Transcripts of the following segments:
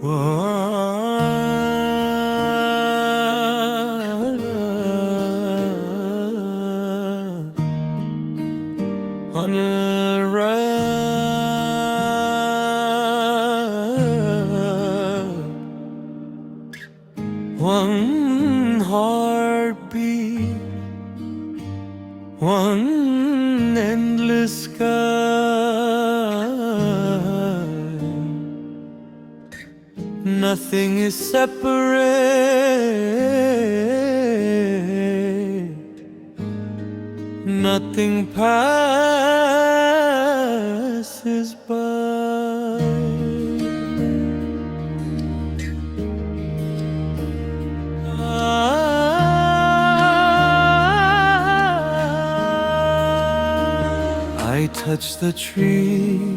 On a run, one heartbeat, one endless sky. Nothing is separate, nothing passes by. I touch the tree,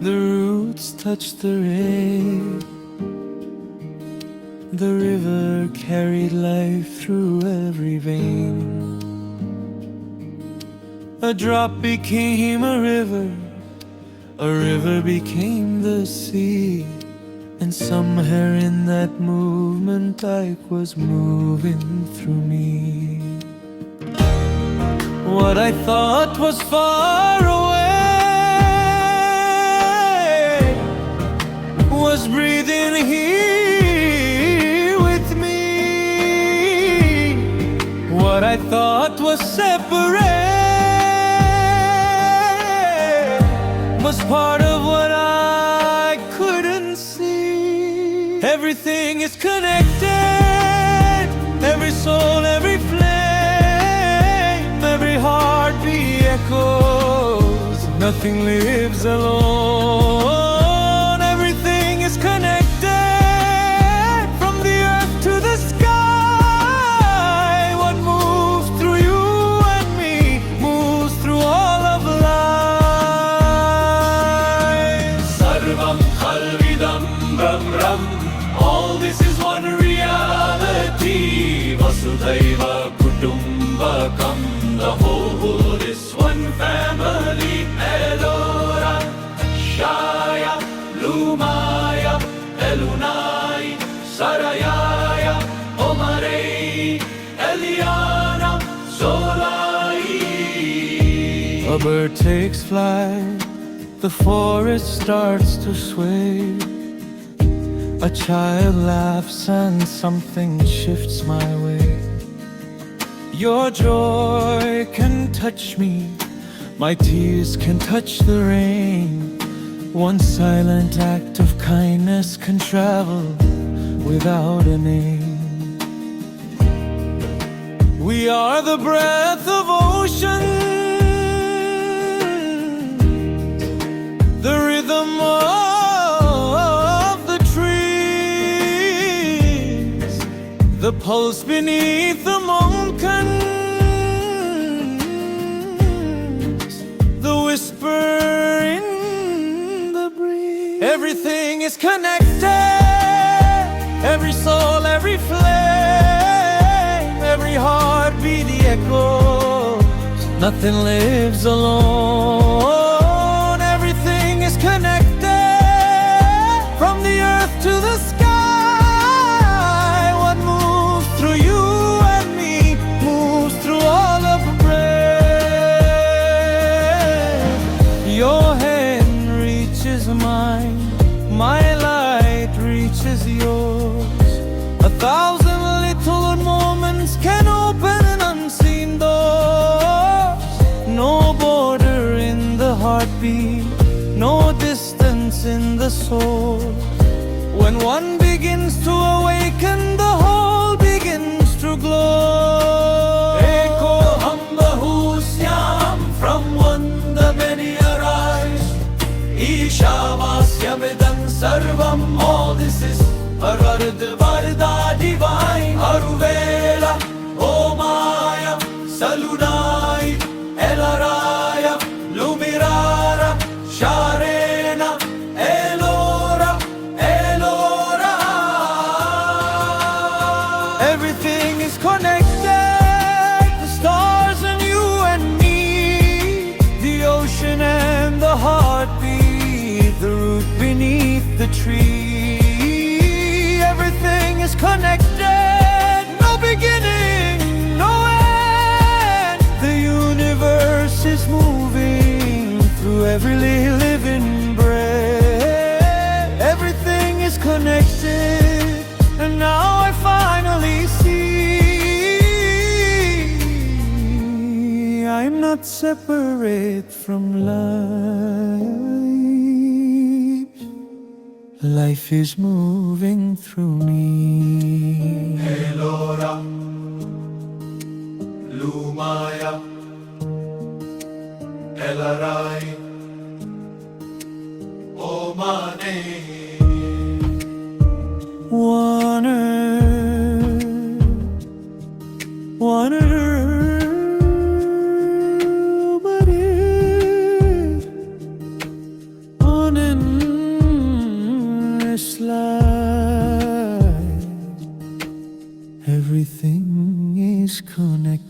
the roots touch the rain. The river carried life through every vein. A drop became a river became the sea. And somewhere in that movement I was moving through me. What I thought was far away was breathing here with me. What I thought was separate was part of what I couldn't see. Everything is connected, every soul, every flame, every heartbeat echoes. Nothing lives alone. Everything is connected, from the earth to the sky. What moves through you and me moves through all of life. Sarvam Khalvidam Brahmram. All this is one reality. Vasudhaiva Kutumbakam. The whole is one family. Elora, Shaya, Lumaya, Elunai, Sarayaya, Omarei, Eliana, Solai. A bird takes flight, the forest starts to sway. A child laughs and something shifts my way. Your joy can touch me, my tears can touch the rain. One silent act of kindness can travel without a name. We are the breath of ocean, the rhythm of the trees, the pulse beneath the mountains, the whisper in the breeze. Everything is connected, every soul, every flame, every heartbeat echoes. Nothing lives alone. Everything is connected, from the earth to the sky. What moves through you and me moves through all of breath. Your hand reaches mine, my light reaches yours. 1,000 little moments can open an unseen doors. No border in the heartbeat, no distance in the soul. When one begins to awaken, the whole begins to glow. Eko hum bahusyam, from one the many arise. Ishavasyamidam sarvam. All this is Parvarad Varda divine. Aruvela, Omaya, Salunai, Elaraya, Lumirara, Sharena, Elora, Elora. Everything is connected, the stars and you and me, the ocean and the heartbeat, the root beneath the tree. connected, no beginning, no end. The universe is moving through every living breath. Everything is connected, and now I finally see I'm not separate from life. Life is moving through me. Elora, Lumaya, Elarai, Omane. One earth, but it on endless life. Everything is connected.